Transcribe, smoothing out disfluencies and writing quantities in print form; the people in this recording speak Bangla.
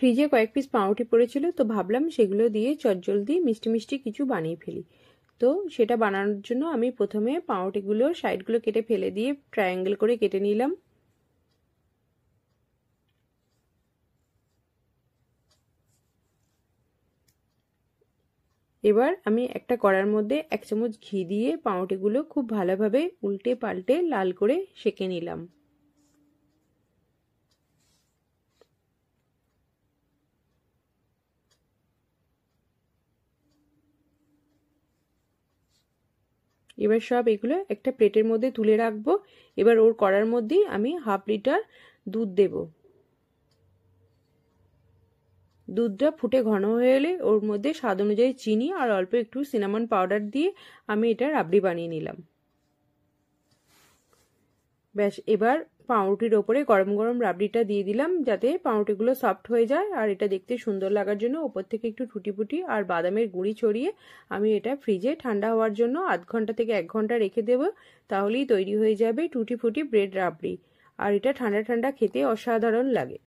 ফ্রিজে কয়েক পিস পাউরুটি পড়েছিল, তো ভাবলাম সেগুলো দিয়ে চটজলদি মিষ্টি মিষ্টি কিছু বানিয়ে ফেলি। তো সেটা বানানোর জন্য আমি প্রথমে পাউরুটিগুলোর সাইডগুলো কেটে ফেলে দিয়ে ট্রায়াঙ্গেল করে কেটে নিলাম। এবার আমি একটা কড়ার মধ্যে 1 চামচ ঘি দিয়ে পাউরুটিগুলো খুব ভালোভাবে উল্টে পাল্টে লাল করে সেঁকে নিলাম। এবার সব এগুলো একটা প্লেটের মধ্যে তুলে রাখবো। এবার ওর কড়ার মধ্যেই আমি 1/2 লিটার দুধ দেব। দুধটা ফুটে ঘন হয়ে এলে ওর মধ্যে স্বাদ অনুযায়ী চিনি আর অল্প একটু সিনামন পাউডার দিয়ে আমি এটা রাবড়ি বানিয়ে নিলাম। ব্যাস, এবার পাউরুটির ওপরে গরম গরম রাবড়িটা দিয়ে দিলাম যাতে পাউরুটিগুলো সফট হয়ে যায়। আর এটা দেখতে সুন্দর লাগার জন্য ওপর থেকে একটু টুটি ফুটি আর বাদামের গুঁড়ি ছড়িয়ে আমি এটা ফ্রিজে ঠান্ডা হওয়ার জন্য আধ ঘন্টা থেকে 1 ঘন্টা রেখে দেবো। তাহলেই তৈরি হয়ে যাবে টুটি ফুটি ব্রেড রাবড়ি। আর এটা ঠান্ডা ঠান্ডা খেতে অসাধারণ লাগে।